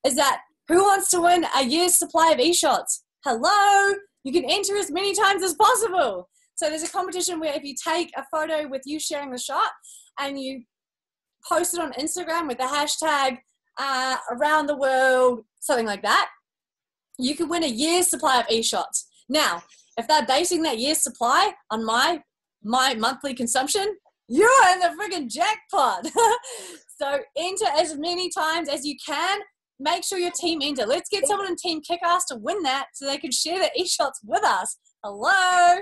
is that who wants to win a year's supply of e-shots? Hello, you can enter as many times as possible. So there's a competition where if you take a photo with you sharing the shot and you post it on Instagram with the hashtag around the world, something like that, you can win a year's supply of e-shots. Now, if they're basing that year's supply on my monthly consumption, you're in the friggin' jackpot. So enter as many times as you can. Make sure your team enter. Let's get someone in Team Kickass to win that so they can share their e-shots with us. Hello.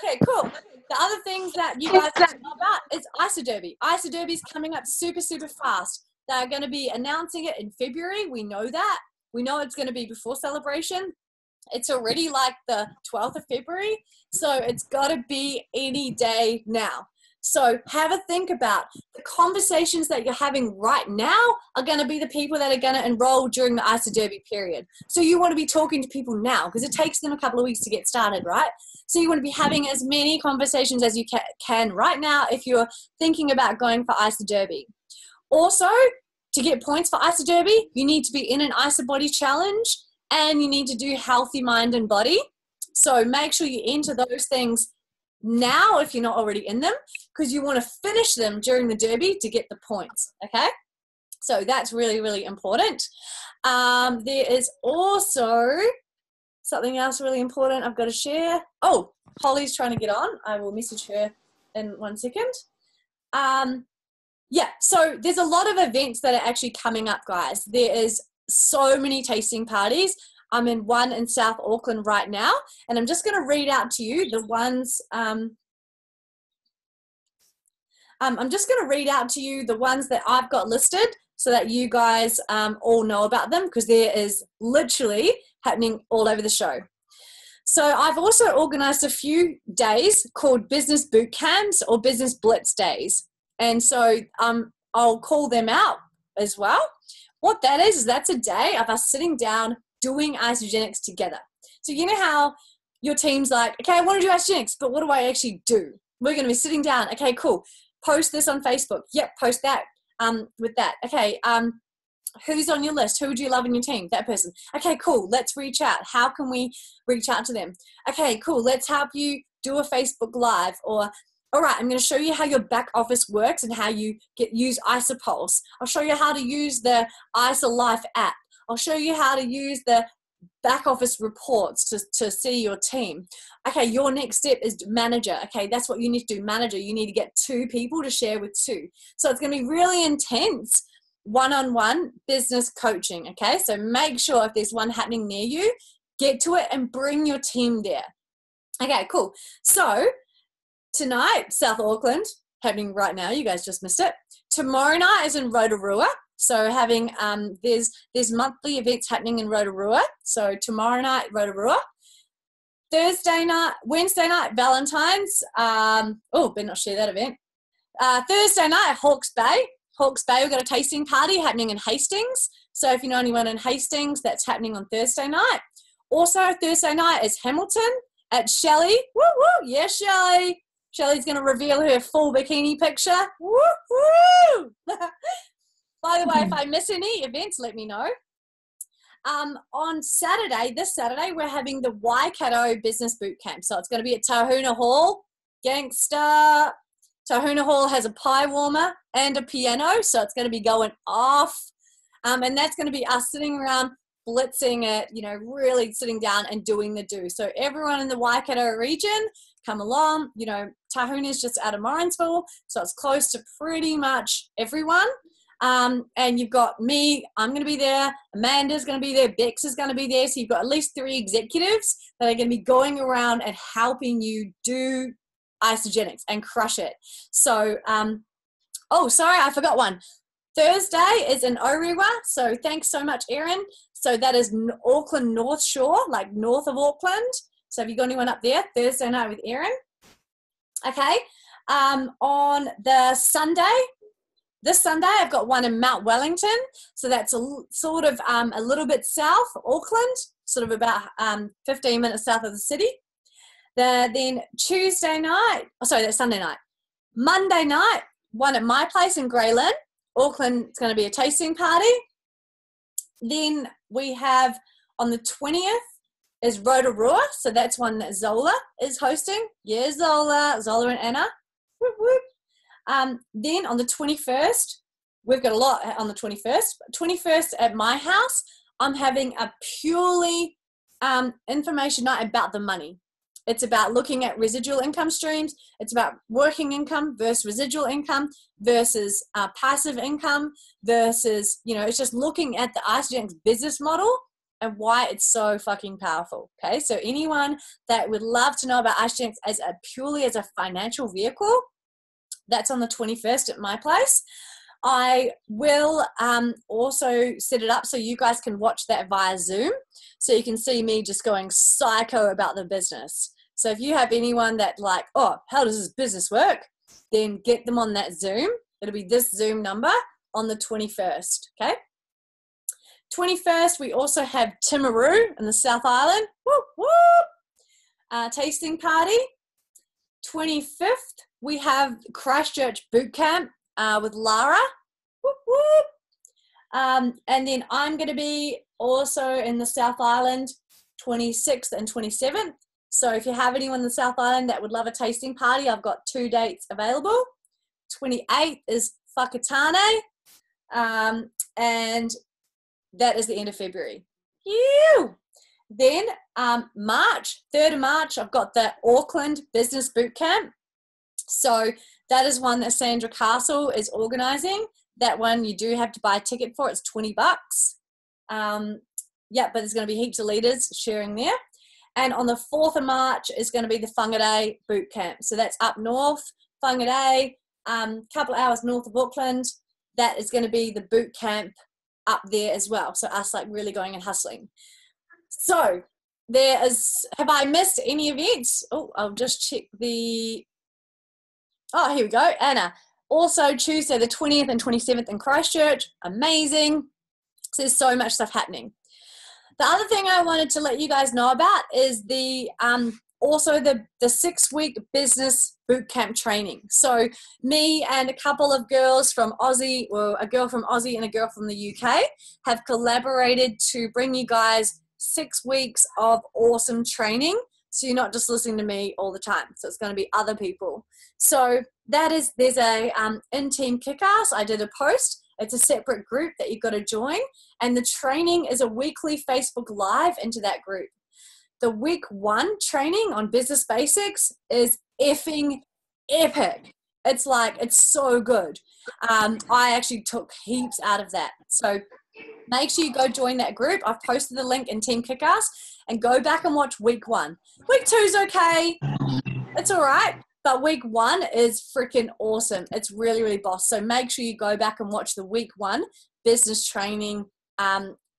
Okay, cool. The other things that you guys have to know about is Isoderby. Isoderby's coming up super, super fast. They're going to be announcing it in February. We know that. We know it's going to be before celebration. It's already like the 12th of February. So it's got to be any day now. So have a think about the conversations that you're having right now are going to be the people that are going to enroll during the Isoderby period. So you want to be talking to people now because it takes them a couple of weeks to get started, right? So you want to be having as many conversations as you can right now if you're thinking about going for Isoderby. Also, to get points for Isoderby, you need to be in an IsoBody challenge and you need to do Healthy Mind and Body. So make sure you enter those things now if you're not already in them because you want to finish them during the derby to get the points, okay? So that's really, really important. There is also something else really important I've got to share. Oh, Holly's trying to get on. I will message her in 1 second. Yeah, so there's a lot of events that are actually coming up, guys. There is so many tasting parties. I'm in one in South Auckland right now, and I'm just going to read out to you the ones. I'm just going to read out to you the ones that I've got listed so that you guys all know about them because there is literally happening all over the show. So I've also organized a few days called business boot camps or business blitz days. And so I'll call them out as well. What that is that's a day of us sitting down doing Isagenix together. So you know how your team's like, okay, I want to do Isagenix, but what do I actually do? We're going to be sitting down. Okay, cool. Post this on Facebook. Yep, post that with that. Okay, who's on your list? Who would you love in your team? That person. Okay, cool. Let's reach out. How can we reach out to them? Okay, cool. Let's help you do a Facebook Live. Or, all right, I'm going to show you how your back office works and how you use IsoPulse. I'll show you how to use the IsoLife app. I'll show you how to use the back office reports to see your team. Okay, your next step is manager. Okay, that's what you need to do, manager. You need to get 2 people to share with 2. So it's going to be really intense one-on-one business coaching, okay? So make sure if there's one happening near you, get to it and bring your team there. Okay, cool. So tonight, South Auckland, happening right now, you guys just missed it. Tomorrow night is in Rotorua. So having, there's monthly events happening in Rotorua. So tomorrow night, Rotorua. Wednesday night, Valentine's. Better not share that event. Thursday night, Hawke's Bay. Hawke's Bay, we've got a tasting party happening in Hastings. So if you know anyone in Hastings, that's happening on Thursday night. Also, Thursday night is Hamilton at Shelley. Woo, woo. Yeah, Shelley. Shelley's going to reveal her full bikini picture. Woo, woo. By the way, if I miss any events, let me know. On Saturday, this Saturday, we're having the Waikato Business Boot Camp. So it's going to be at Tahuna Hall. Gangster. Tahuna Hall has a pie warmer and a piano, so it's going to be going off. And that's going to be us sitting around blitzing it, you know, really sitting down and doing the do. So everyone in the Waikato region, come along. You know, Tahuna is just out of Morrinsville, so it's close to pretty much everyone. And you've got me, I'm going to be there, Amanda's going to be there, Bex is going to be there. So you've got at least 3 executives that are going to be going around and helping you do Isagenix and crush it. So, sorry, I forgot one. Thursday is in Orewa. So thanks so much, Erin. So that is Auckland North Shore, like north of Auckland. So have you got anyone up there? Thursday night with Erin. Okay. On the Sunday, this Sunday, I've got one in Mount Wellington. So that's a little bit south Auckland, sort of about 15 minutes south of the city. Then Tuesday night, that's Sunday night. Monday night, one at my place in Grey Lynn. Auckland, it's going to be a tasting party. Then we have on the 20th is Rotorua. So that's one that Zola is hosting. Yeah, Zola and Anna. Whoop, whoop. Then on the 21st, we've got a lot on the 21st. 21st at my house, I'm having a purely information night about the money. It's about looking at residual income streams. It's about working income versus residual income versus passive income versus, it's just looking at the Isagenix business model and why it's so fucking powerful. Okay, so anyone that would love to know about Isagenix as purely as a financial vehicle, that's on the 21st at my place. I will also set it up so you guys can watch that via Zoom, so you can see me just going psycho about the business. So if you have anyone that like, oh, how does this business work? Then get them on that Zoom. It'll be this Zoom number on the 21st, okay? 21st, we also have Timaru in the South Island. Whoop, whoop. Tasting party. 25th, we have Christchurch Boot Camp with Lara. Whoop, whoop. And then I'm going to be also in the South Island 26th and 27th. So if you have anyone in the South Island that would love a tasting party, I've got 2 dates available. 28th is Whakatane, and that is the end of February. Ew. Then March, 3rd of March, I've got the Auckland Business Boot Camp. So that is one that Sandra Castle is organising. That one you do have to buy a ticket for. It's $20. Yeah, but there's going to be heaps of leaders sharing there. And on the 4th of March is going to be the Whangarei Boot Camp. So that's up north, Whangarei, couple of hours north of Auckland. That is going to be the boot camp up there as well. So us like really going and hustling. So there is, have I missed any events? Oh, I'll just check here we go, Anna. Also Tuesday the 20th and 27th in Christchurch. Amazing. So there's so much stuff happening. The other thing I wanted to let you guys know about is the 6-week business bootcamp training. So me and a couple of girls from Aussie, well, a girl from Aussie and a girl from the UK have collaborated to bring you guys 6 weeks of awesome training. So you're not just listening to me all the time. So it's going to be other people. So there's a in-team kick-ass. I did a post. It's a separate group that you've got to join. And the training is a weekly Facebook Live into that group. The week 1 training on business basics is effing epic. It's so good. I actually took heaps out of that. So make sure you go join that group. I've posted the link in Team Kickass and go back and watch week 1. Week 2 is okay. It's all right. But week 1 is freaking awesome. It's really, really boss. So make sure you go back and watch the week 1 business training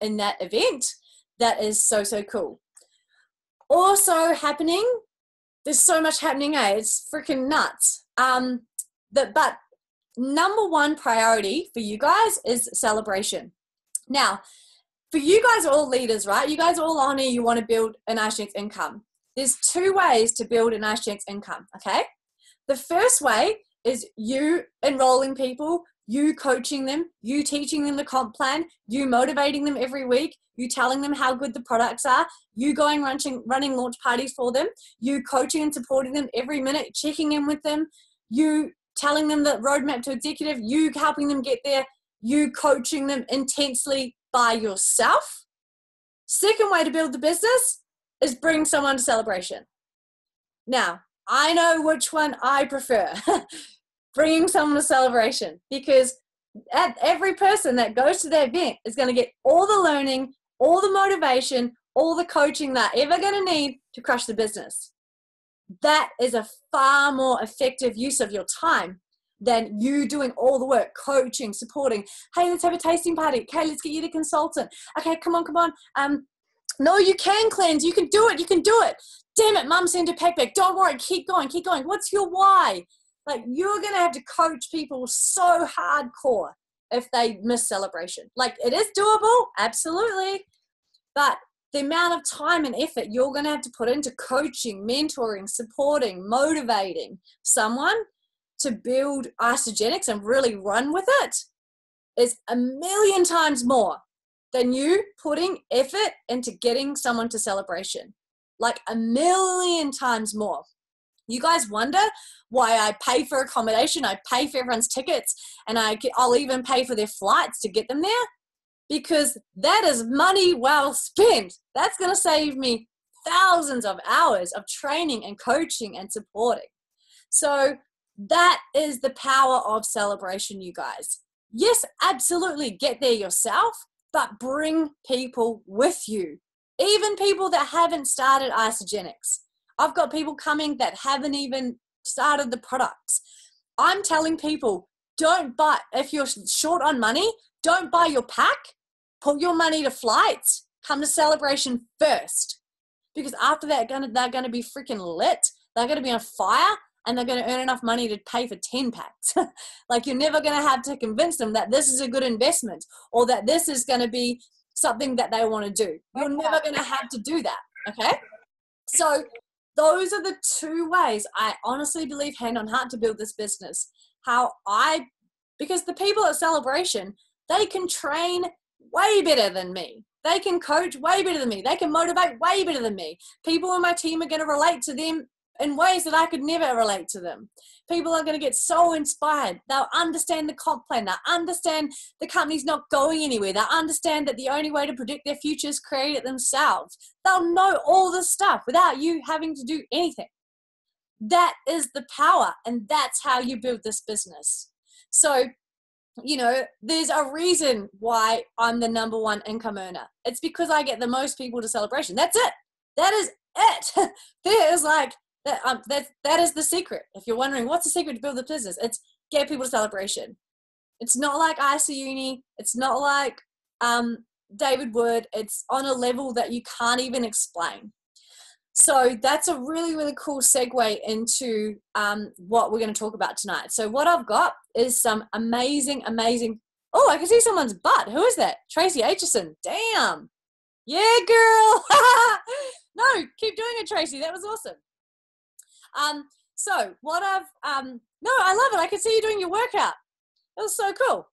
in that event. That is so, so cool. Also happening, there's so much happening, it's freaking nuts. But number 1 priority for you guys is celebration. Now, for you guys are all leaders, right? You guys are all on here, you want to build an Isagenix income. There's 2 ways to build an Isagenix income, okay? The first way is you enrolling people, you coaching them, you teaching them the comp plan, you motivating them every week, you telling them how good the products are, you going running launch parties for them, you coaching and supporting them every minute, checking in with them, you telling them the roadmap to executive, you helping them get there, you coaching them intensely by yourself. Second way to build the business is bring someone to celebration. Now, I know which one I prefer. Bringing someone to celebration, because every person that goes to the event is going to get all the learning, all the motivation, all the coaching they're ever going to need to crush the business. That is a far more effective use of your time than you doing all the work, coaching, supporting. Hey, let's have a tasting party. Okay, let's get you the consultant. Okay, come on. No, you can cleanse. You can do it. You can do it. Damn it, mum sent a pack back. Don't worry. Keep going. What's your why? Like, you're going to have to coach people so hardcore if they miss celebration. Like, it is doable. Absolutely. But the amount of time and effort you're going to have to put into coaching, mentoring, supporting, motivating someone to build Isagenix and really run with it is a million times more than you putting effort into getting someone to Celebration. Like 1,000,000 times more. You guys wonder why I pay for accommodation, I pay for everyone's tickets, and I'll even pay for their flights to get them there? Because that is money well spent. That's going to save me thousands of hours of training and coaching and supporting. So that is the power of Celebration, you guys. Yes, absolutely, get there yourself, but bring people with you. Even people that haven't started Isagenix. I've got people coming that haven't even started the products. I'm telling people, don't buy, if you're short on money, don't buy your pack, put your money to flights, come to Celebration first. Because after that, they're going to be freaking lit, they're going to be on fire, and they're going to earn enough money to pay for 10 packs. Like, you're never going to have to convince them that this is a good investment or that this is going to be something that they want to do. You're never going to have to do that, okay? So those are the two ways I honestly believe, hand on heart, to build this business. Because the people at Celebration, they can train way better than me. They can coach way better than me. They can motivate way better than me. People in my team are going to relate to them in ways that I could never relate to them. People are going to get so inspired. They'll understand the comp plan. They'll understand the company's not going anywhere. They'll understand that the only way to predict their future is create it themselves. They'll know all this stuff without you having to do anything. That is the power, and that's how you build this business. So, there's a reason why I'm the #1 income earner. It's because I get the most people to Celebration. That's it. That is it. There is that is the secret. If you're wondering what's the secret to build the business, it's get people to Celebration. It's not like ISA-Uni. It's not like David Wood. It's on a level that you can't even explain. So that's a really, really cool segue into what we're going to talk about tonight. So what I've got is some amazing, oh, I can see someone's butt. Who is that? Tracy Aitchison. Damn. Yeah, girl. No, keep doing it, Tracy. That was awesome. So what no, I love it. I can see you doing your workout. That was so cool.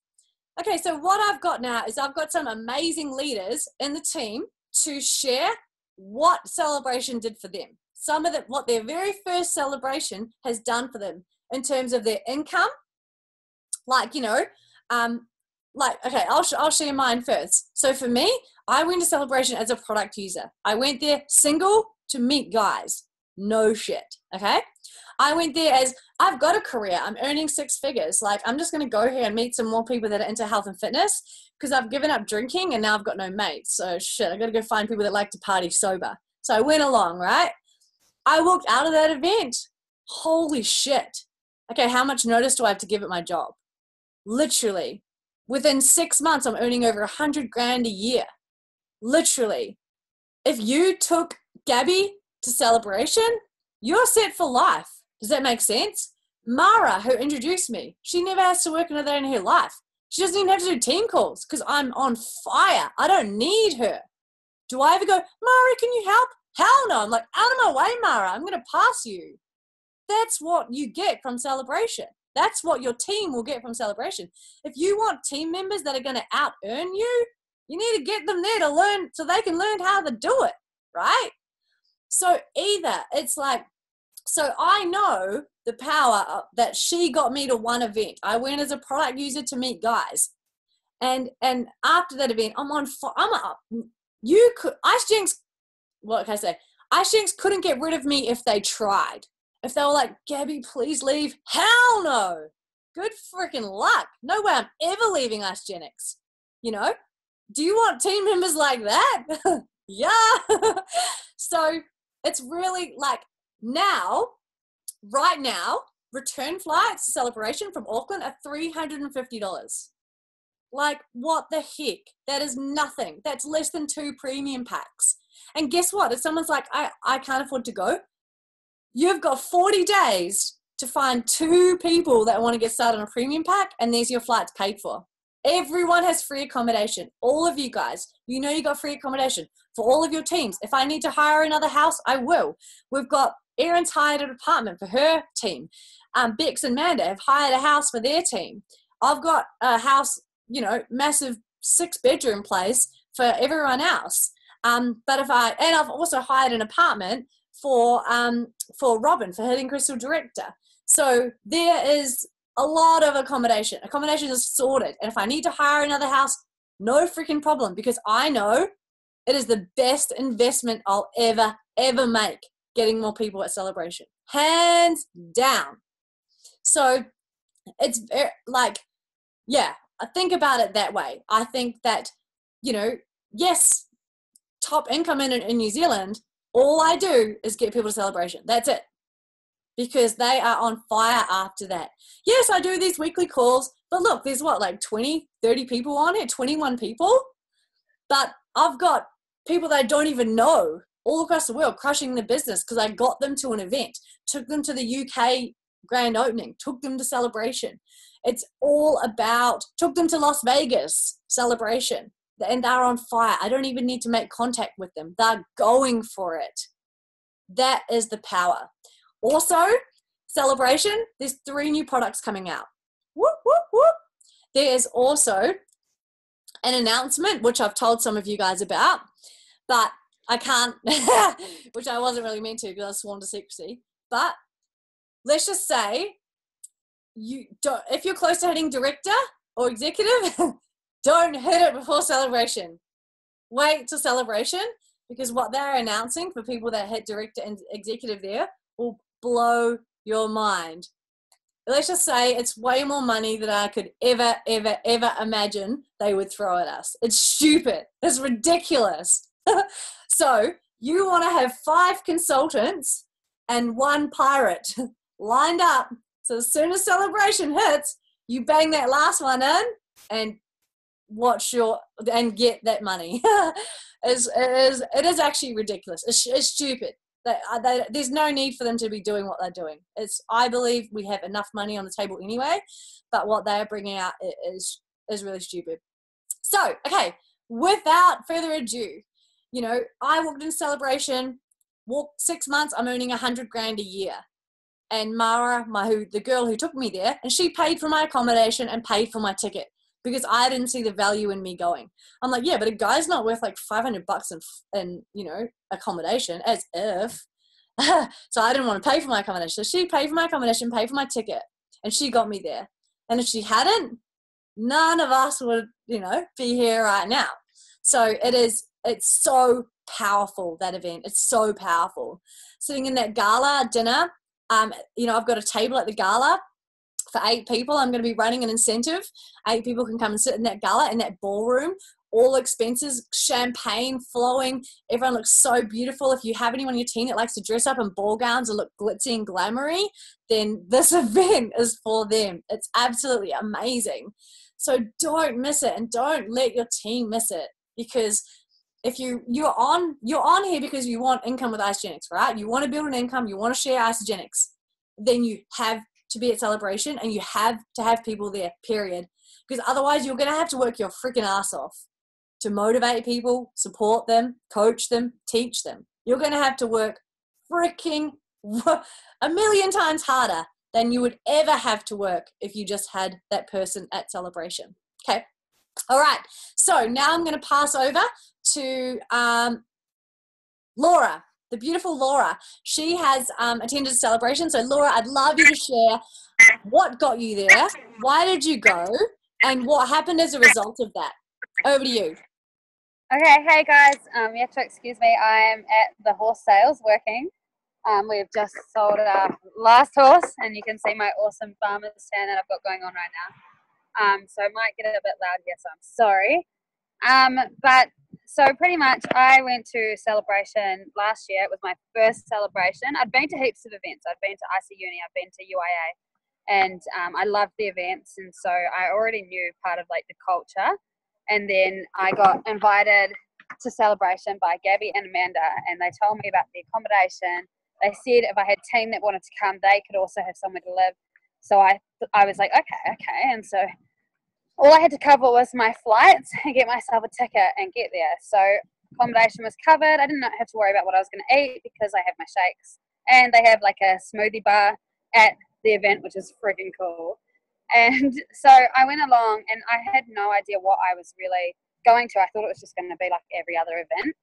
Okay, so what I've got now is I've got some amazing leaders in the team to share what Celebration did for them. Some of what their very first Celebration has done for them in terms of their income. Okay, I'll share mine first. So for me, I went to Celebration as a product user. I went there single to meet guys. No shit. Okay. I went there as I've got a career. I'm earning 6 figures. Like, I'm just going to go here and meet some more people that are into health and fitness because I've given up drinking and now I've got no mates. So shit, I got to go find people that like to party sober. So I went along, right? I walked out of that event. Holy shit. Okay. How much notice do I have to give at my job? Literally within 6 months, I'm earning over 100 grand a year. Literally. If you took Gabby to Celebration, you're set for life. Does that make sense? Mara, who introduced me, she never has to work another day in her life. She doesn't even have to do team calls because I'm on fire. I don't need her. Do I ever go, Mara, can you help? Hell no. I'm like, out of my way, Mara. I'm going to pass you. That's what you get from Celebration. That's what your team will get from Celebration. If you want team members that are going to out earn you, you need to get them there to learn so they can learn how to do it, right? So so I know the power that she got me to one event. I went as a product user to meet guys. And after that event, Isagenix, what can I say? Isagenix couldn't get rid of me if they tried. If they were like, Gabby, please leave. Hell no. Good freaking luck. No way I'm ever leaving Isagenix. Do you want team members like that? Yeah. So it's really like right now, return flights to Celebration from Auckland are $350. Like, what the heck? That is nothing. That's less than 2 premium packs. And guess what? If someone's like, I can't afford to go, you've got 40 days to find 2 people that want to get started on a premium pack, and there's your flights paid for. Everyone has free accommodation. All of you guys, you got free accommodation for all of your teams. If I need to hire another house, I will. We've got Erin's hired an apartment for her team. Bex and Manda have hired a house for their team. I've got a house, massive 6-bedroom place for everyone else. But I've also hired an apartment for Robin, for Hidden Crystal Director. So there is a lot of accommodation. Accommodation is sorted. And if I need to hire another house, no freaking problem, because I know it is the best investment I'll ever make, getting more people at Celebration. Hands down. So it's like, yeah, I think about it that way. I think that, yes, top income in New Zealand, all I do is get people to Celebration. That's it. Because they are on fire after that. Yes, I do these weekly calls, but look, there's like 20, 30 people on it, 21 people. But I've got people that I don't even know all across the world crushing the business because I got them to an event, took them to the UK grand opening, took them to Celebration. It's all about, took them to Las Vegas, Celebration, and they're on fire. I don't even need to make contact with them. They're going for it. That is the power. Also, Celebration, there's 3 new products coming out. Whoop, whoop, whoop. There is also an announcement, which I've told some of you guys about, but I can't, which I wasn't really meant to because I was sworn to secrecy. But let's just say, if you're close to hitting director or executive, don't hit it before Celebration. Wait till Celebration, because what they're announcing for people that hit director and executive there will blow your mind. Let's just say it's way more money than I could ever imagine they would throw at us. It's stupid. It's ridiculous. So you want to have 5 consultants and 1 pirate lined up. So as soon as Celebration hits, you bang that last one in and get that money. It is actually ridiculous. It's stupid. There's no need for them to be doing what they're doing. I believe we have enough money on the table anyway, but what they're bringing out is really stupid. So, okay, without further ado, I walked into Celebration, 6 months, I'm earning 100 grand a year. And Mara, the girl who took me there, and she paid for my accommodation and paid for my ticket because I didn't see the value in me going. I'm like, yeah, but a guy's not worth like $500 in accommodation, as if. So I didn't want to pay for my accommodation. So she paid for my accommodation, paid for my ticket, and she got me there. And if she hadn't, none of us would, be here right now. So it's so powerful, that event. It's so powerful. Sitting in that gala dinner, I've got a table at the gala for 8 people. I'm going to be running an incentive. 8 people can come and sit in that gala, in that ballroom, all expenses, champagne flowing. Everyone looks so beautiful. If you have anyone on your team that likes to dress up in ball gowns and look glitzy and glamoury, then this event is for them. It's absolutely amazing. So don't miss it, and don't let your team miss it, because if you're on here because you want income with Isagenix, right? You want to build an income, you want to share Isagenix, then you have to be at Celebration, and you have to have people there, period. Because otherwise you're going to have to work your freaking ass off to motivate people, support them, coach them, teach them. You're going to have to work freaking 1,000,000 times harder than you would ever have to work if you just had that person at Celebration. Okay. All right. So now I'm going to pass over to Laura, the beautiful Laura. She has attended a Celebration. So Laura, I'd love you to share what got you there, why did you go, and what happened as a result of that. Over to you. Okay, hey guys, you have to excuse me, I'm at the horse sales working. We've just sold our last horse, and you can see my awesome farmer's stand that I've got going on right now. So it might get a bit loud here, so I'm sorry. But so pretty much I went to Celebration last year. It was my first Celebration. I'd been to heaps of events. I'd been to IC Uni, I've been to UIA, and I loved the events, and so I already knew part of like the culture. And then I got invited to Celebration by Gabby and Amanda, and they told me about the accommodation. They said if I had a team that wanted to come, they could also have somewhere to live. So I was like, okay. And so all I had to cover was my flights and get myself a ticket and get there. So accommodation was covered. I didn't have to worry about what I was going to eat because I have my shakes. And they have like a smoothie bar at the event, which is freaking cool. And so I went along, and I had no idea what I was really going to, I thought it was just going to be like every other event.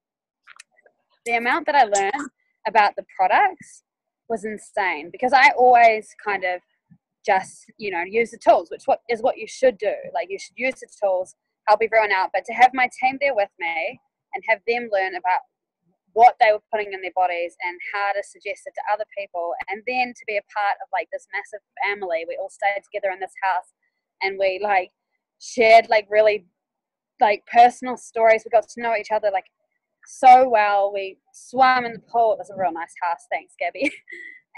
The amount that I learned about the products was insane, because I always kind of just, use the tools, which is what you should do. Like, you should use the tools, help everyone out. But to have my team there with me and have them learn about what they were putting in their bodies and how to suggest it to other people, and then to be a part of like this massive family. We all stayed together in this house, and we like shared like really like personal stories. We got to know each other like so well. We swam in the pool. It was a real nice house. Thanks, Gabby.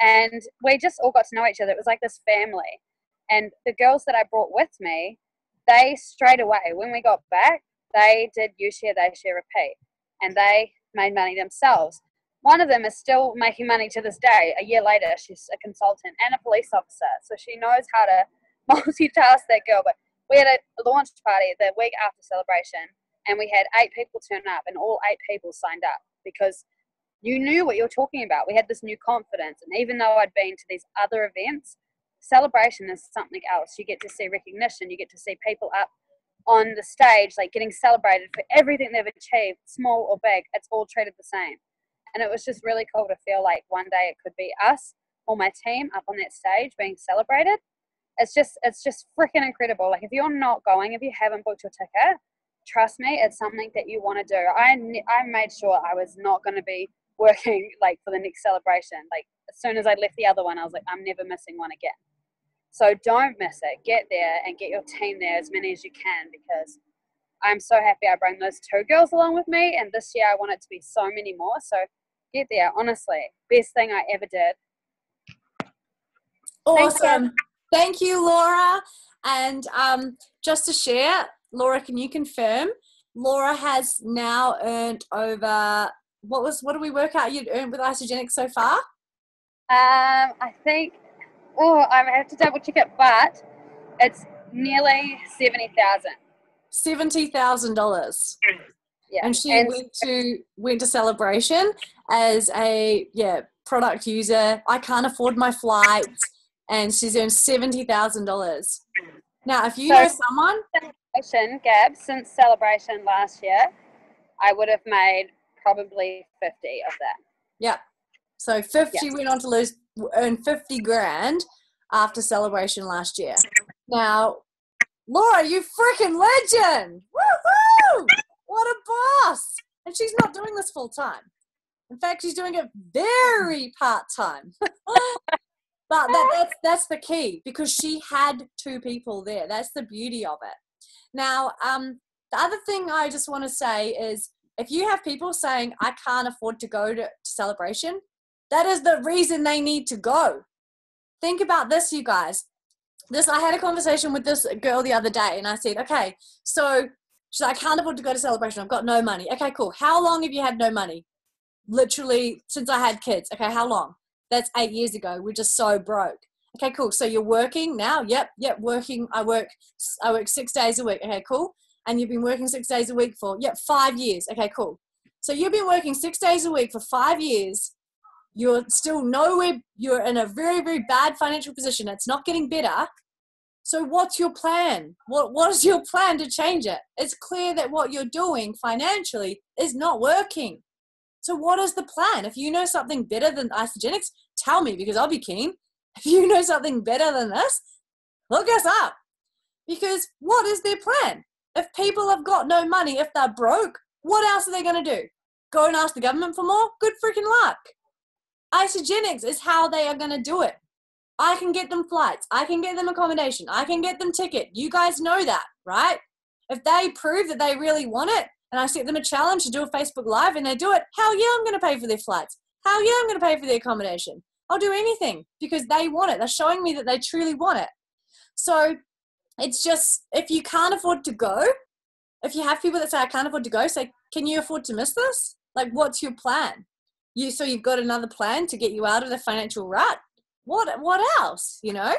And we just all got to know each other. It was like this family. And the girls that I brought with me, they straight away, when we got back, they did you share, they share, repeat. And they made money themselves. One of them is still making money to this day. A year later, she's a consultant and a police officer. So she knows how to multitask, that girl. But we had a launch party the week after celebration, and we had 8 people turn up, and all 8 people signed up because you knew what you were talking about. We had this new confidence. And even though I'd been to these other events, celebration is something else. You get to see recognition. You get to see people up on the stage, like getting celebrated for everything they've achieved, small or big. It's all treated the same. And it was just really cool to feel like one day it could be us or my team up on that stage being celebrated. It's just freaking incredible. Like, if you're not going, if you haven't booked your ticket, trust me, it's something that you want to do. I made sure I was not going to be working like for the next celebration. Like, as soon as I left the other one, I was like, I'm never missing one again. So don't miss it. Get there and get your team there, as many as you can, because I'm so happy I bring those 2 girls along with me, and this year I want it to be so many more. So get there. Honestly, best thing I ever did. Awesome. Thank you, Laura. And just to share, Laura, can you confirm Laura has now earned over, what did we work out you'd earned with Isagenix so far? I think, I have to double check it, but it's nearly $70,000. $70,000. Yeah. And she went to celebration as a product user. I can't afford my flights, and she's earned $70,000. Now, if you know someone, Gab, since celebration last year, I would have made probably 50 of that. Yeah. So 50 went on to earn 50 grand after celebration last year. Now, Laura, you freaking legend! Woohoo! What a boss! And she's not doing this full time. In fact, she's doing it very part time. But that's the key, because she had 2 people there. That's the beauty of it. Now, the other thing I just want to say is, if you have people saying, I can't afford to go to celebration, that is the reason they need to go. Think about this, you guys. I had a conversation with this girl the other day, and I said, okay, so she's like, I can't afford to go to celebration. I've got no money. Okay, cool. How long have you had no money? Literally since I had kids. Okay, how long? That's 8 years ago. We're just so broke. Okay, cool. So you're working now? Yep, working. I work 6 days a week. Okay, cool. And you've been working 6 days a week for, 5 years. Okay, cool. So you've been working 6 days a week for 5 years. You're still nowhere. You're in a very, very bad financial position. It's not getting better. So what's your plan? What is your plan to change it? It's clear that what you're doing financially is not working. So what is the plan? If you know something better than Isagenix, tell me, because I'll be keen. If you know something better than this, look us up. Because what is their plan? If people have got no money, if they're broke, what else are they going to do? Go and ask the government for more? Good freaking luck. Isagenix is how they are going to do it. I can get them flights. I can get them accommodation. I can get them ticket. You guys know that, right? If they prove that they really want it, and I set them a challenge to do a Facebook Live and they do it, hell yeah, I'm going to pay for their flights. Hell yeah, I'm going to pay for their accommodation. I'll do anything because they want it. They're showing me that they truly want it. So it's just, if you can't afford to go, if you have people that say, I can't afford to go, say, can you afford to miss this? Like, what's your plan? So you've got another plan to get you out of the financial rut? What else? You know,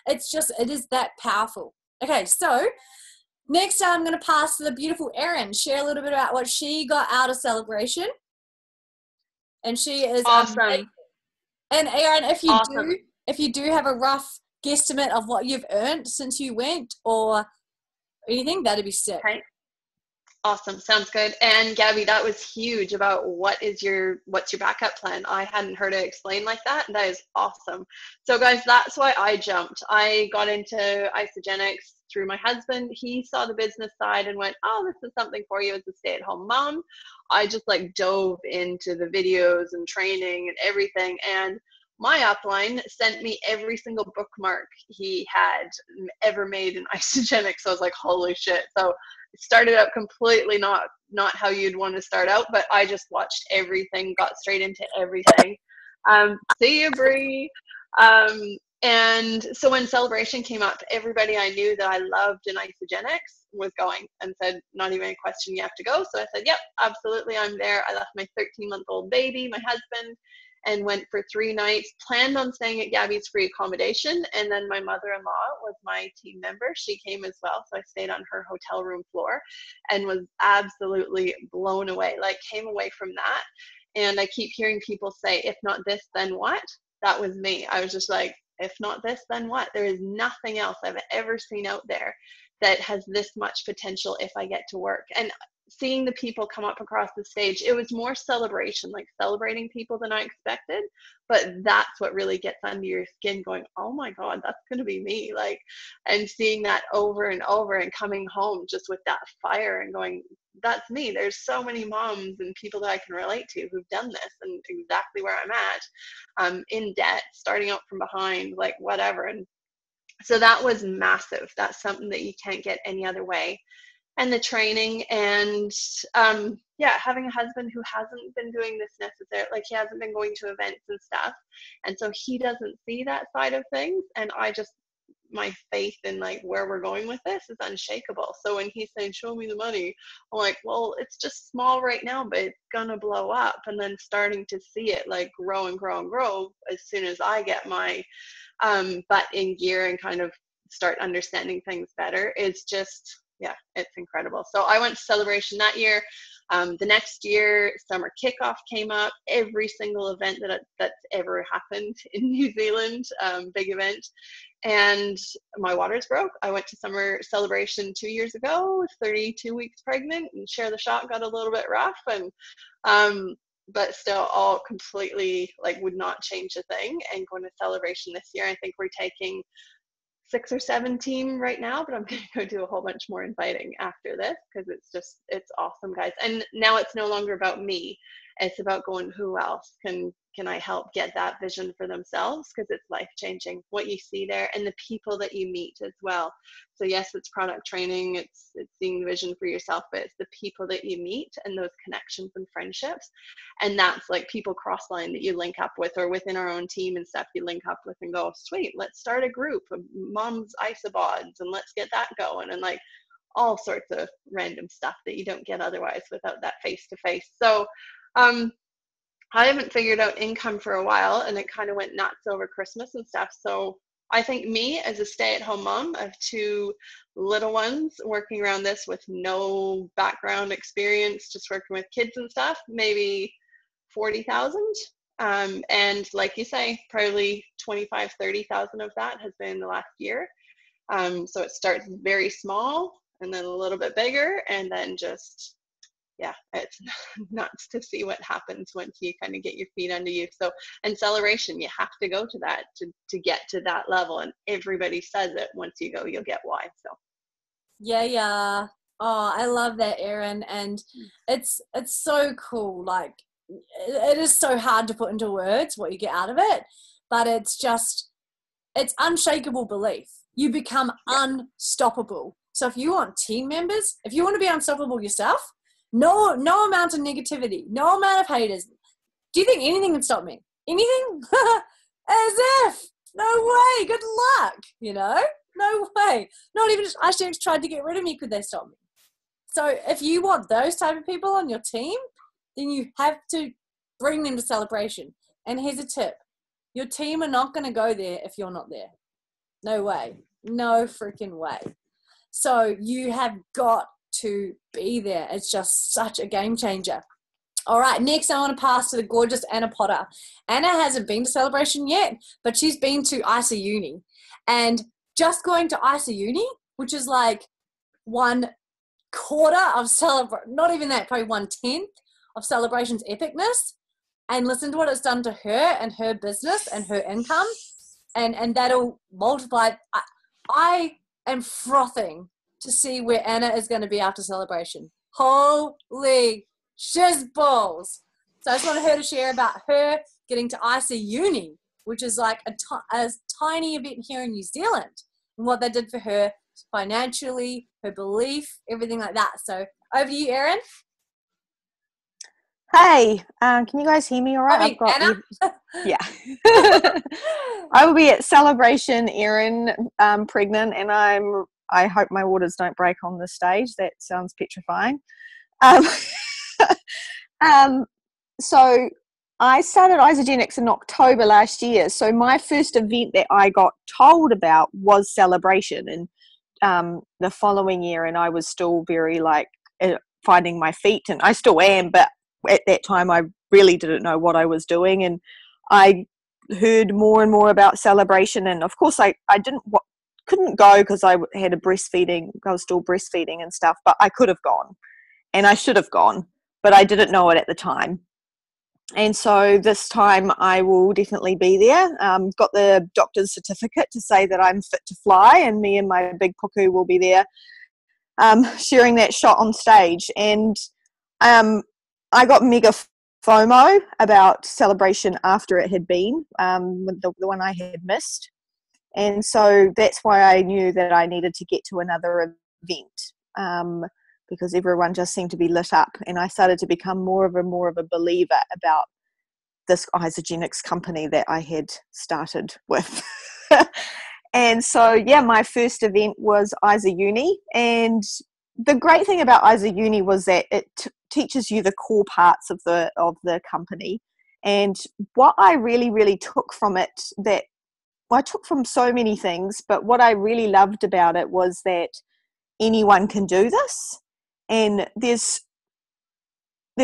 it is that powerful. Okay, so next I'm going to pass to the beautiful Erin, share a little bit about what she got out of celebration. And she is awesome. And Erin, if you do have a rough guesstimate of what you've earned since you went or anything, that'd be sick. Okay. Awesome. Sounds good. And Gabby, that was huge about what's your backup plan. I hadn't heard it explained like that. And that is awesome. So guys, that's why I jumped. I got into Isagenix through my husband. He saw the business side and went, oh, this is something for you as a stay-at-home mom. I just like dove into the videos and training and everything. And my upline sent me every single bookmark he had ever made in Isagenix. So I was like, holy shit. So it started out completely not how you'd want to start out, but I just watched everything, got straight into everything. See you, Bree. And so when Celebration came up, everybody I knew that I loved in Isagenix was going and said, not even a question, you have to go. So I said, yep, absolutely, I'm there. I left my 13-month-old baby, my husband, and went for 3 nights, planned on staying at Gabby's free accommodation. And then my mother-in-law was my team member. She came as well. So I stayed on her hotel room floor and was absolutely blown away, like came away from that. And I keep hearing people say, if not this, then what? That was me. I was just like, if not this, then what? There is nothing else I've ever seen out there that has this much potential if I get to work. And seeing the people come up across the stage, it was more celebration, like celebrating people than I expected. But that's what really gets under your skin, going, oh my God, that's going to be me. Like, and seeing that over and over and coming home just with that fire and going, that's me. There's so many moms and people that I can relate to who've done this and exactly where I'm at, in debt, starting out from behind, like whatever. And so that was massive. That's something that you can't get any other way. And the training and having a husband who hasn't been doing this necessarily, like he hasn't been going to events and stuff. And so he doesn't see that side of things. And my faith in like where we're going with this is unshakable. So when he's saying, show me the money, I'm like, well, it's just small right now, but it's gonna blow up. And then starting to see it like grow and grow and grow as soon as I get my butt in gear and kind of start understanding things better. It's just, yeah, it's incredible. So I went to Celebration that year. The next year, Summer Kickoff came up. Every single event that's ever happened in New Zealand, big event. And my waters broke. I went to Summer Celebration 2 years ago, 32 weeks pregnant, and Share the Shot got a little bit rough. And but still all completely like would not change a thing. And going to Celebration this year, I think we're taking 6 or 7 team right now, but I'm going to go do a whole bunch more inviting after this because it's awesome, guys. And now it's no longer about me. It's about going, who else can I help get that vision for themselves, because it's life-changing what you see there and the people that you meet as well. So yes, it's product training, it's seeing the vision for yourself, but it's the people that you meet and those connections and friendships. And that's like people cross-line that you link up with, or within our own team and stuff you link up with and go, sweet, let's start a group of moms isobods and let's get that going, and like all sorts of random stuff that you don't get otherwise without that face-to-face. So I haven't figured out income for a while, and it kind of went nuts over Christmas and stuff. So I think me as a stay-at-home mom of 2 little ones working around this with no background experience, just working with kids and stuff, maybe 40,000. And like you say, probably 25, 30,000 of that has been the last year. So it starts very small and then a little bit bigger, and then just, yeah, it's nuts to see what happens once you kind of get your feet under you. So, and Celebration, you have to go to that to get to that level. And everybody says it, once you go, you'll get why. So, yeah. Oh, I love that, Erin. And it's so cool. Like, it is so hard to put into words what you get out of it, but it's unshakable belief. You become unstoppable. So if you want team members, if you want to be unstoppable yourself, no amount of negativity, no amount of haters. Do you think anything can stop me? Anything? As if. No way. Good luck. No way. Not even just Isagenix tried to get rid of me. Could they stop me? So if you want those type of people on your team, then you have to bring them to Celebration. And here's a tip. Your team are not going to go there if you're not there. No way. No freaking way. So you have got to be there. It's just such a game changer. All right, next I want to pass to the gorgeous Anna Potter. Anna hasn't been to Celebration yet, but she's been to ISA Uni. And just going to ISA Uni, which is like one quarter of not even that, probably 1/10 of Celebration's epicness, and listen to what it's done to her and her business and her income, and that'll multiply. I am frothing to see where Anna is going to be after Celebration. Holy shizballs. So I just wanted her to share about her getting to ISA Uni, which is like a tiny event here in New Zealand, and what that did for her financially, her belief, everything like that. So over to you, Erin. Hey, can you guys hear me all right? I've got Anna. Yeah. I will be at Celebration, Erin, pregnant, and I hope my waters don't break on the stage. That sounds petrifying. So I started Isagenix in October last year. So my first event that I got told about was Celebration, and the following year, and I was still very finding my feet, and I still am, but at that time I really didn't know what I was doing, and I heard more and more about Celebration, and of course I couldn't go because I had I was still breastfeeding and stuff, but I could have gone and I should have gone, but I didn't know it at the time. And so this time I will definitely be there. Got the doctor's certificate to say that I'm fit to fly, and me and my big puku will be there sharing that shot on stage. And I got mega FOMO about Celebration after it had been, the one I had missed. And so that's why I knew that I needed to get to another event, because everyone just seemed to be lit up, and I started to become more of a believer about this Isagenix company that I had started with. And so, yeah, my first event was ISA Uni, and the great thing about ISA Uni was that it teaches you the core parts of the company. And what I really, really took from it, I took from so many things, but what I really loved about it was that anyone can do this. And there's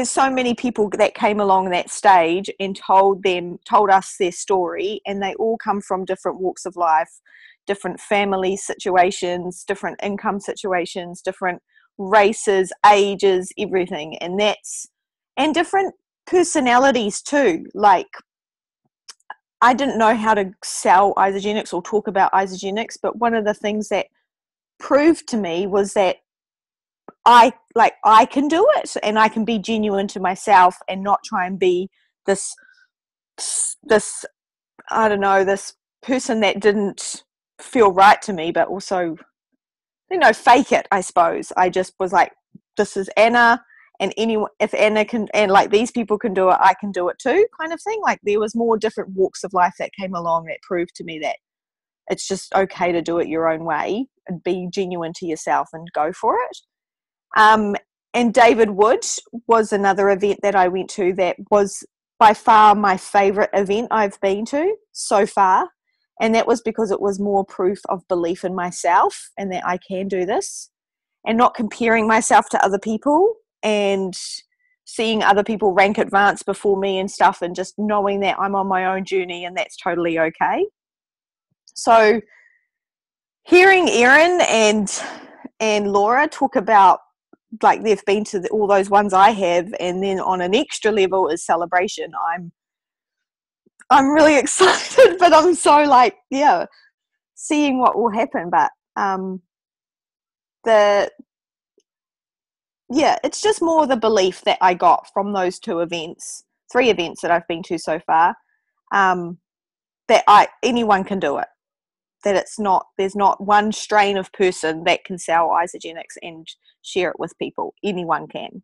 so many people that came along that stage and told us their story, and they all come from different walks of life, different family situations, different income situations, different races, ages, everything. And different personalities too. Like, I didn't know how to sell Isagenix or talk about Isagenix, but one of the things that proved to me was that I can do it, and I can be genuine to myself and not try and be this I don't know, this person that didn't feel right to me, but also, fake it, I suppose. I just was like, this is Anna, and anyone, if Anna can, and like these people can do it, I can do it too, kind of thing. Like, there was more different walks of life that came along that proved to me that it's just okay to do it your own way and be genuine to yourself and go for it. And David Wood was another event that I went to that was by far my favorite event I've been to so far. And that was because it was more proof of belief in myself and that I can do this, and not comparing myself to other people and seeing other people rank advanced before me and stuff, and just knowing that I'm on my own journey and that's totally okay. So hearing Erin and Laura talk about, like, they've been to all those ones I have, and then on an extra level is Celebration, I'm really excited, but I'm so seeing what will happen. But it's just more the belief that I got from those 3 events that I've been to so far, that anyone can do it. That there's not one strain of person that can sell Isagenix and share it with people. Anyone can.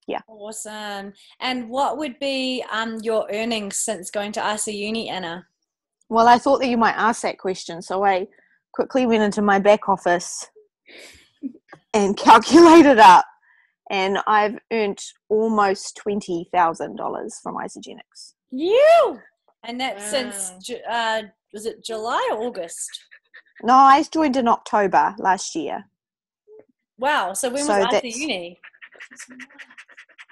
Yeah. Awesome. And what would be your earnings since going to ISA Uni, Anna? Well, I thought that you might ask that question, so I quickly went into my back office and calculated up, and I've earned almost $20,000 from Isagenix. You! And that's since, was it July or August? No, I joined in October last year. Wow. So when was ISA Uni?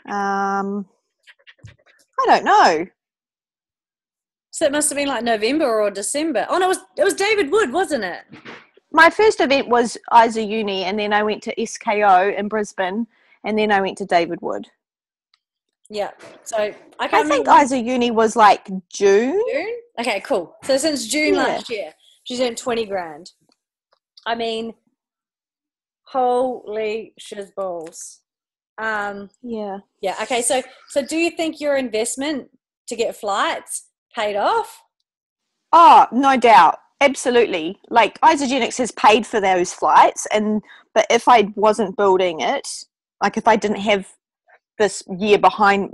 I don't know. So it must have been like November or December. Oh no, it was David Wood, wasn't it? my first event was Isa Uni, and then I went to SKO in Brisbane, and then I went to David Wood. Yeah. So I I can't think remember. Isa Uni was like June. June? Okay, cool. So since June Yeah. last year, she's earned 20 grand. I mean, holy shizballs. Yeah. Yeah. Okay. So do you think your investment to get flights paid off? Oh, no doubt. Absolutely. Like Isagenix has paid for those flights, but if I wasn't building it, like if I didn't have this year behind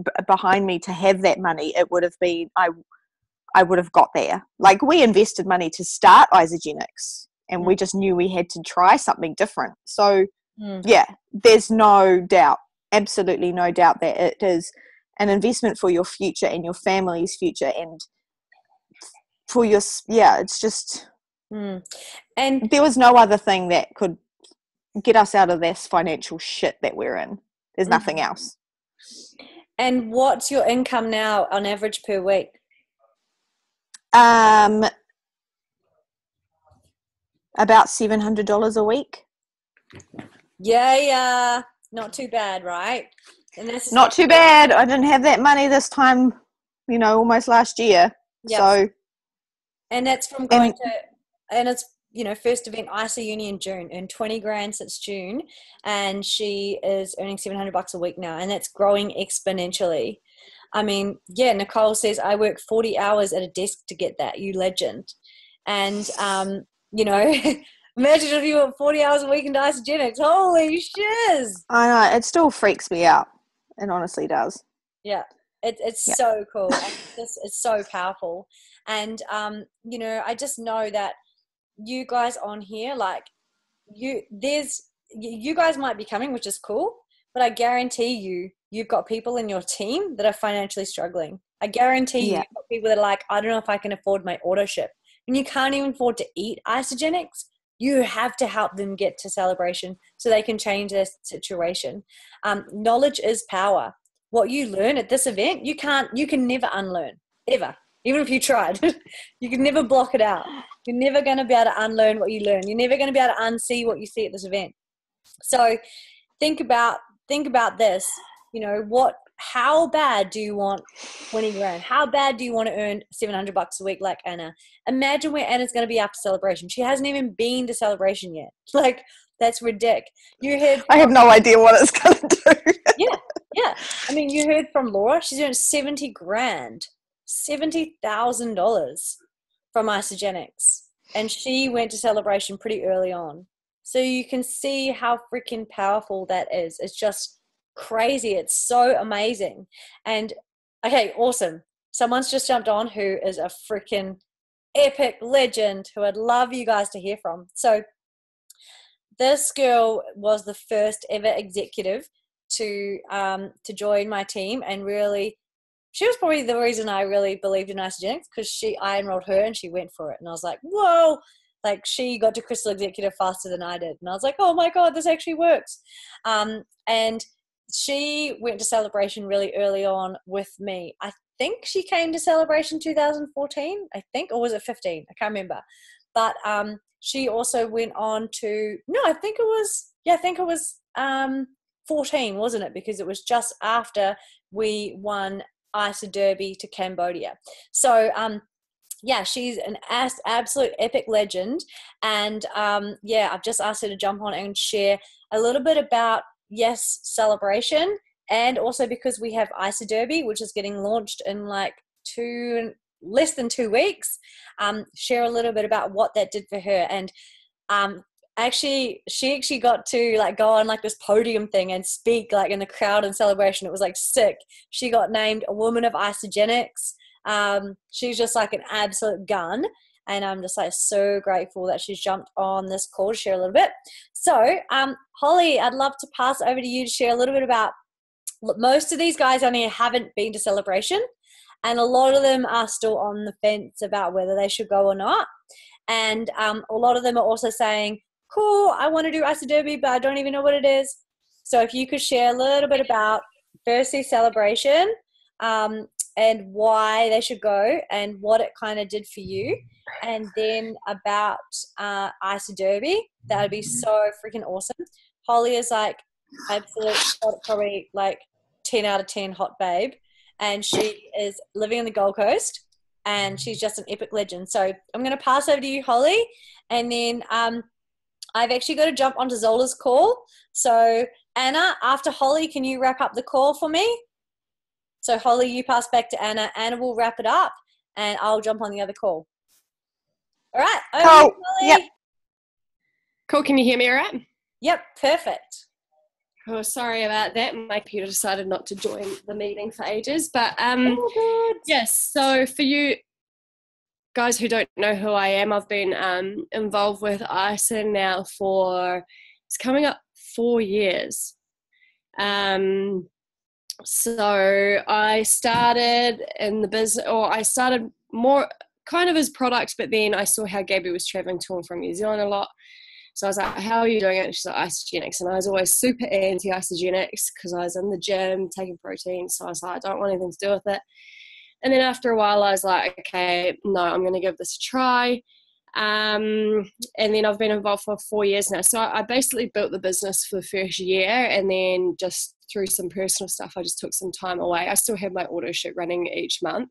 me to have that money, it would have been I would have got there. Like we invested money to start Isagenix, and we just knew we had to try something different. So yeah, there's no doubt, absolutely no doubt that it is an investment for your future and your family's future, and for your, it's just, and there was no other thing that could get us out of this financial shit that we're in. There's nothing else. And what's your income now on average per week? About $700 a week. Yeah, not too bad, right? And that's Not too bad. I didn't have that money this time, almost last year. Yep. So, and that's from going and it's, first event Isa Uni in June, earned 20 grand since June, and she is earning $700 a week now, and that's growing exponentially. I mean, yeah, Nicole says, I work 40 hours at a desk to get that, you legend. And, imagine if you work 40 hours a week in Isagenix. Holy shiz. I know, it still freaks me out. It honestly does. Yeah, it's so cool. It's so powerful. And, I just know that you guys on here, like you guys might be coming, which is cool, but I guarantee you've got people in your team that are financially struggling. I guarantee you've got people that are like, I don't know if I can afford my auto ship. And you can't even afford to eat Isagenix. You have to help them get to celebration so they can change their situation. Knowledge is power. What you learn at this event, you can never unlearn, ever. Even if you tried, you can never block it out. You're never going to be able to unlearn what you learn. You're never going to be able to unsee what you see at this event. So think about this. How bad do you want 20 grand? How bad do you want to earn $700 a week like Anna? Imagine where Anna's going to be after celebration. She hasn't even been to celebration yet. Like, that's ridiculous. I have no idea what it's going to do. Yeah. I mean, you heard from Laura. She's earned 70 grand. $70,000 from Isagenix, and she went to celebration pretty early on. So you can see how freaking powerful that is. It's just crazy. It's so amazing. And okay, awesome. Someone's just jumped on who is a freaking epic legend who I'd love you guys to hear from. So this girl was the first ever executive to join my team, and really she was probably the reason I really believed in Isagenix, because I enrolled her and she went for it. And I was like, whoa, like she got to Crystal Executive faster than I did. And I was like, oh my God, this actually works. And she went to celebration really early on with me. I think she came to celebration 2014, or was it 15? I can't remember. But she also went on to, I think it was 14, wasn't it? Because it was just after we won ISA Derby to Cambodia. So she's an absolute epic legend. And I've just asked her to jump on and share a little bit about celebration, and also because we have ISA Derby, which is getting launched in like less than 2 weeks. Share a little bit about what that did for her. And she got to like go on like this podium thing and speak like in the crowd in celebration. It was like sick. She got named a woman of Isagenix. She's just like an absolute gun, and I'm just like so grateful that she's jumped on this call to share a little bit. So Holly, I'd love to pass over to you to share a little bit about, most of these guys on here haven't been to celebration, and a lot of them are still on the fence about whether they should go or not. And a lot of them are also saying, cool, I want to do ISA Derby, but I don't even know what it is. So if you could share a little bit about, firstly, celebration, and why they should go and what it kind of did for you. And then about Isa Derby, that would be so freaking awesome. Holly is like absolute, probably like 10 out of 10 hot babe, and she is living on the Gold Coast, and she's just an epic legend. So I'm going to pass over to you, Holly, and then I've actually got to jump onto Zola's call. So Anna, after Holly, can you wrap up the call for me? So Holly, you pass back to Anna. Anna will wrap it up, and I'll jump on the other call. All right. Over to you, Holly. Yep. Cool. Can you hear me all right? Yep, perfect. Oh, sorry about that. My computer decided not to join the meeting for ages. But yes, so for you guys who don't know who I am, I've been involved with ISA now for, it's coming up 4 years. So I started in the business, or I started more kind of as products, but then I saw how Gabby was traveling to and from New Zealand a lot. So I was like, how are you doing it? And she's like, Isagenix. And I was always super anti Isagenix because I was in the gym taking protein. So I was like, I don't want anything to do with it. And then after a while, I was like, okay, no, I'm going to give this a try. And then I've been involved for 4 years now. So I basically built the business for the first year, and then just through some personal stuff, I just took some time away. I still have my auto shoot running each month,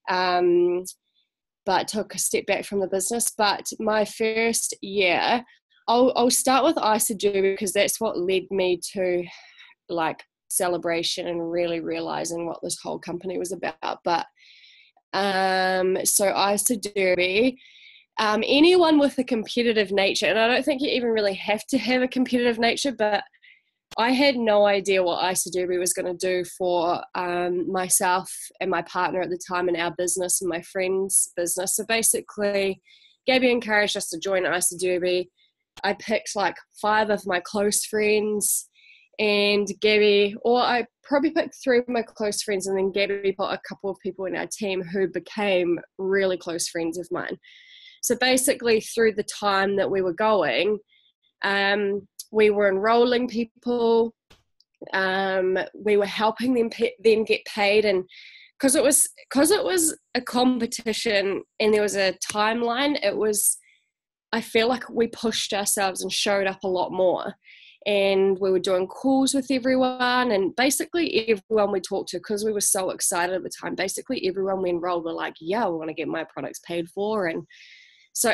but took a step back from the business. But my first year, I'll start with Isa Derby because that's what led me to like celebration and really realizing what this whole company was about. But so Isa Derby, anyone with a competitive nature, and I don't think you even really have to have a competitive nature, but I had no idea what Isa Derby was going to do for myself and my partner at the time in our business and my friend's business. So basically, Gabby encouraged us to join Isa Derby. I picked like 5 of my close friends, and Gabby, or I probably picked 3 of my close friends, and then Gabby put a couple of people in our team who became really close friends of mine. So basically, through the time that we were going, we were enrolling people, we were helping them then get paid, and because it was a competition and there was a timeline, I feel like we pushed ourselves and showed up a lot more, and we were doing calls with everyone, and basically everyone we talked to, because we were so excited at the time, basically everyone we enrolled were like, yeah, we want to get my products paid for. And so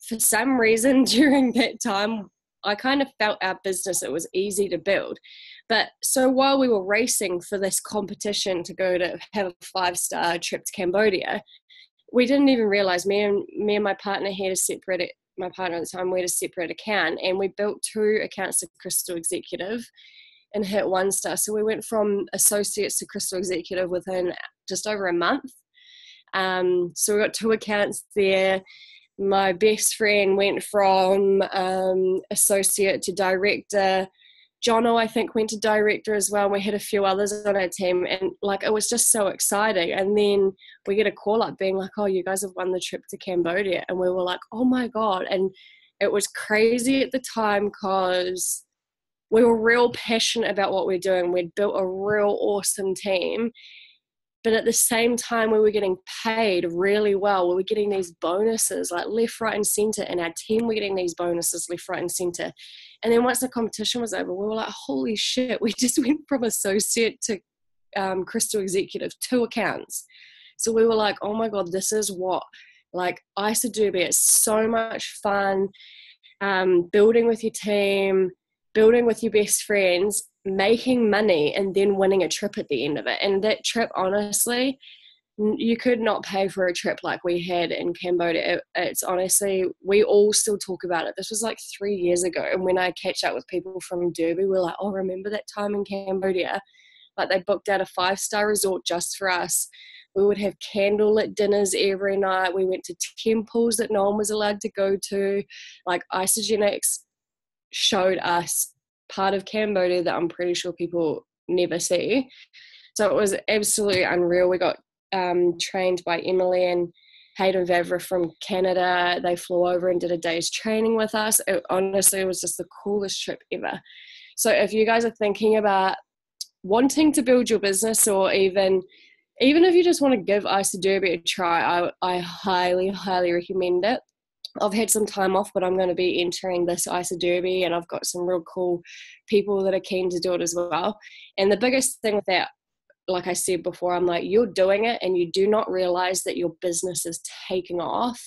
for some reason during that time, I kind of felt our business, it was easy to build. But so while we were racing for this competition to go to have a 5-star trip to Cambodia, we didn't even realize, me and my partner had a separate, my partner at the time, we had a separate account, and we built 2 accounts to Crystal Executive and hit 1 star. So we went from associates to Crystal Executive within just over a month. So we got 2 accounts there. My best friend went from associate to director. Jono, I think, went to director as well. And we had a few others on our team, and like it was just so exciting. And then we get a call up being like, oh, you guys have won the trip to Cambodia. And we were like, oh my God. And it was crazy at the time because we were real passionate about what we're doing. We'd built a real awesome team. But at the same time, we were getting paid really well. We were getting these bonuses like left, right, and center. And our team were getting these bonuses left, right, and center. And then once the competition was over, we were like, holy shit, we just went from associate to Crystal Executive, 2 accounts. So we were like, oh my God, this is what, like, Isa Derby, it's so much fun, building with your team, building with your best friends, making money, and then winning a trip at the end of it. And that trip, honestly, you could not pay for a trip like we had in Cambodia. It's honestly, we all still talk about it. This was like 3 years ago. And when I catch up with people from Derby, we're like, oh, remember that time in Cambodia? Like they booked out a 5-star resort just for us. We would have candlelit dinners every night. We went to temples that no one was allowed to go to. Like Isagenix showed us part of Cambodia that I'm pretty sure people never see. So it was absolutely unreal. We got trained by Emily and Hayden Vavra from Canada. They flew over and did a day's training with us. Honestly, it was just the coolest trip ever. So if you guys are thinking about wanting to build your business, or even if you just want to give Isoderby a try, I highly, highly recommend it. I've had some time off, but I'm going to be entering this Isoderby, and I've got some real cool people that are keen to do it as well. And the biggest thing with that, like I said before, I'm like, you're doing it and you do not realize that your business is taking off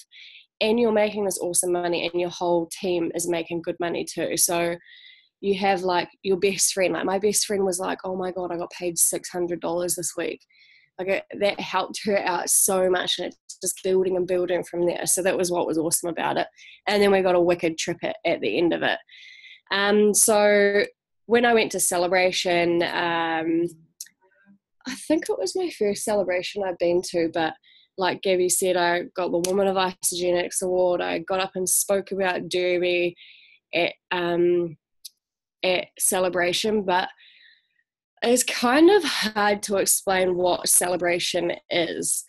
and you're making this awesome money and your whole team is making good money too. So you have like your best friend, like my best friend was like, oh my God, I got paid $600 this week. Like that helped her out so much, and it's just building and building from there. So that was what was awesome about it. And then we got a wicked trip at the end of it. So when I went to Celebration, I think it was my first celebration I've been to, but like Gabby said, I got the Woman of Isagenix Award. I got up and spoke about Derby at Celebration, but it's kind of hard to explain what Celebration is.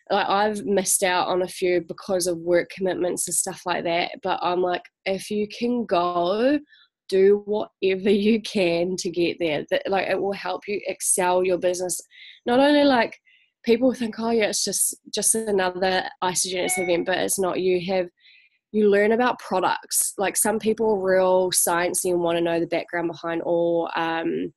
Like, I've missed out on a few because of work commitments and stuff like that, but I'm like, if you can go, do whatever you can to get there. That, like, it will help you excel your business. Not only like people think, oh yeah, it's just another Isagenix event, but it's not. You learn about products. Like, some people are real sciencey and want to know the background behind all the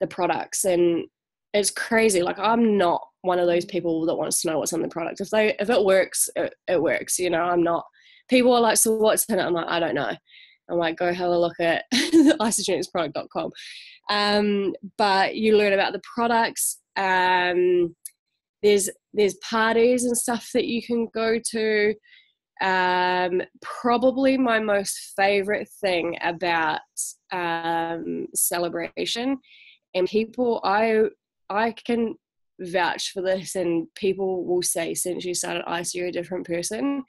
products, and it's crazy. Like, I'm not one of those people that wants to know what's on the product. If it works, it works. You know, I'm not. People are like, so what's in it? I'm like, I don't know. I'm like, go have a look at isagenixproduct.com. But you learn about the products. There's parties and stuff that you can go to. Probably my most favorite thing about Celebration, and people, I can vouch for this, and people will say since you started ICE you're a different person.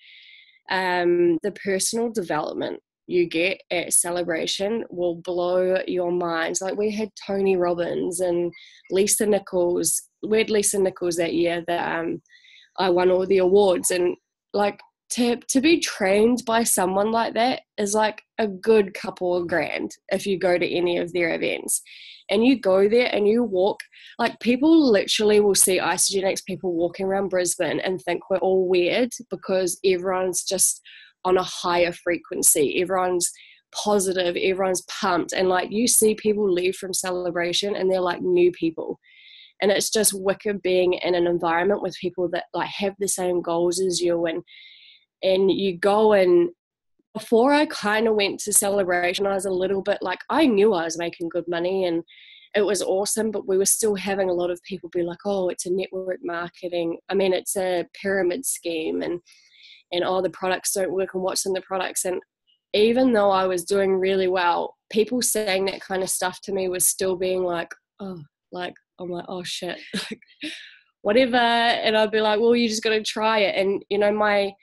The personal development you get at Celebration will blow your minds. Like, we had Tony Robbins and Lisa Nichols. We had Lisa Nichols that year that I won all the awards, and like to be trained by someone like that is like a good couple of grand if you go to any of their events. And you go there and you walk, like, people literally will see Isagenix people walking around Brisbane and think we're all weird because everyone's just on a higher frequency. Everyone's positive, everyone's pumped. And like, you see people leave from Celebration and they're like new people. And it's just wicked being in an environment with people that like have the same goals as you. And you go, and before I kind of went to Celebration, I was a little bit like, I knew I was making good money and it was awesome, but we were still having a lot of people be like, oh, it's a network marketing. I mean, it's a pyramid scheme, and oh, the products don't work, and what's in the products. And even though I was doing really well, people saying that kind of stuff to me was still being like, oh, like, I'm like, oh shit, whatever. And I'd be like, well, you just got to try it. And, you know, my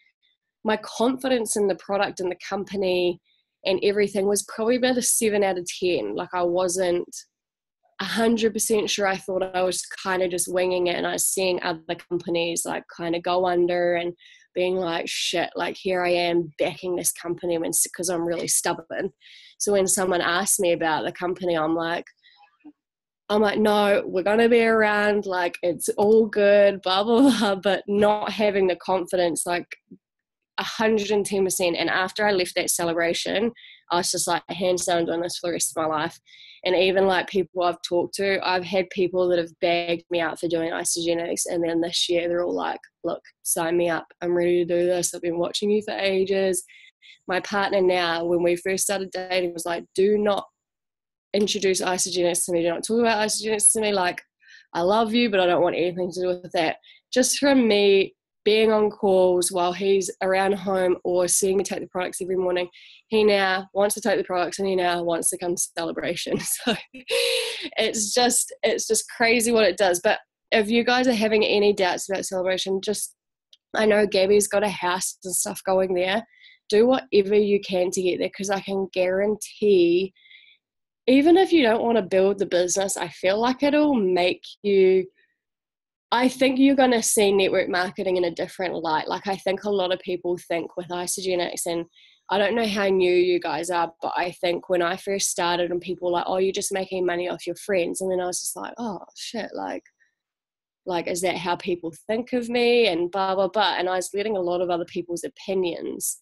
confidence in the product and the company and everything was probably about a 7 out of 10. Like, I wasn't 100% sure. I thought I was kind of just winging it, and I was seeing other companies like kind of go under and being like, shit, like, here I am backing this company because I'm really stubborn. So when someone asked me about the company, I'm like, no, we're going to be around, like, it's all good, blah, blah, blah, but not having the confidence, like, 110%. And after I left that Celebration, I was just like, hands down, doing this for the rest of my life. And even like people I've talked to, I've had people that have bagged me out for doing Isagenix, and then this year they're all like, look, sign me up, I'm ready to do this, I've been watching you for ages. My partner now, when we first started dating, was like, do not introduce Isagenix to me, do not talk about Isagenix to me, like, I love you, but I don't want anything to do with that. Just from me being on calls while he's around home or seeing me take the products every morning, he now wants to take the products and he now wants to come to Celebration. So it's just crazy what it does. But if you guys are having any doubts about Celebration, I know Gabby's got a house and stuff going there. Do whatever you can to get there, because I can guarantee, even if you don't want to build the business, I feel like it'll make you, I think you're going to see network marketing in a different light. Like, I think a lot of people think with Isagenix, and I don't know how new you guys are, but I think when I first started and people were like, oh, you're just making money off your friends. And then I was just like, oh, shit, like, is that how people think of me? And blah, blah, blah. And I was letting a lot of other people's opinions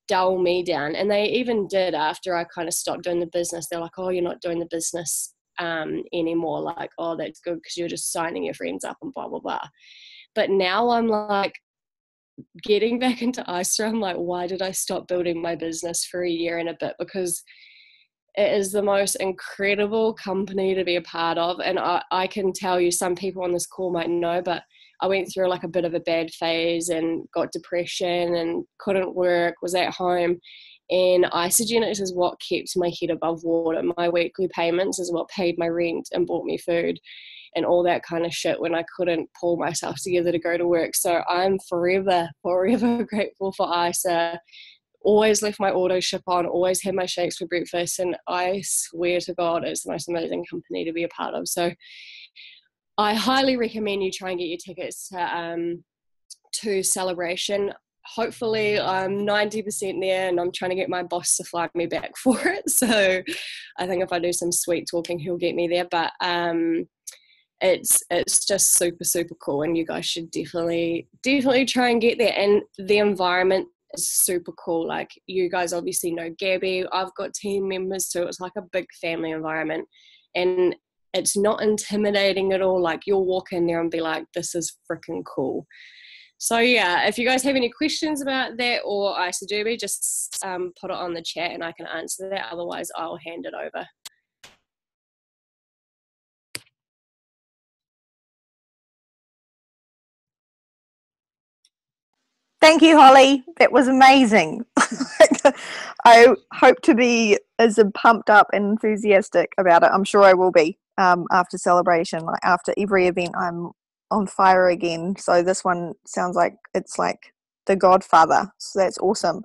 dull me down. And they even did after I kind of stopped doing the business. They're like, oh, you're not doing the business anymore. Like, oh, that's good because you're just signing your friends up and blah, blah, blah. But now I'm like, getting back into ISA, I'm like, why did I stop building my business for a year and a bit? Because it is the most incredible company to be a part of. And I can tell you, some people on this call might know, but I went through like a bit of a bad phase and got depression and couldn't work, was at home. And Isagenix is what keeps my head above water. My weekly payments is what paid my rent and bought me food and all that kind of shit when I couldn't pull myself together to go to work. So I'm forever grateful for ISA. Always left my auto ship on, always had my shakes for breakfast, and I swear to God it's the most amazing company to be a part of. So I highly recommend you try and get your tickets to Celebration. Hopefully I'm 90% there, and I'm trying to get my boss to fly me back for it. So I think if I do some sweet talking, he'll get me there. But it's just super cool, and you guys should definitely try and get there. And the environment is super cool. Like, you guys obviously know Gabby. I've got team members too. It's like a big family environment, and it's not intimidating at all. Like, you'll walk in there and be like, this is freaking cool. So yeah, if you guys have any questions about that or ISA Derby, just put it on the chat and I can answer that. Otherwise I'll hand it over. Thank you, Holly. That was amazing. I hope to be as pumped up and enthusiastic about it. I'm sure I will be after Celebration. Like, after every event, I'm on fire again. So this one sounds like it's like The Godfather. So that's awesome.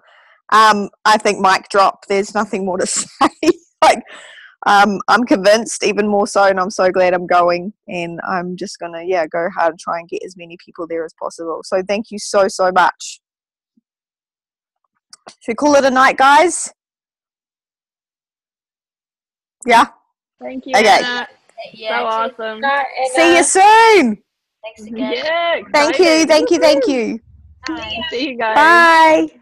I think mic drop. There's nothing more to say. Like, I'm convinced even more so, and I'm so glad I'm going, and I'm just gonna go hard and try and get as many people there as possible. So thank you so much. Should we call it a night, guys? Yeah. Thank you. Okay. Anna. Yeah, So awesome. See you soon. Thanks again. Yeah. Thank you. excited. Thank you. See you guys. Bye.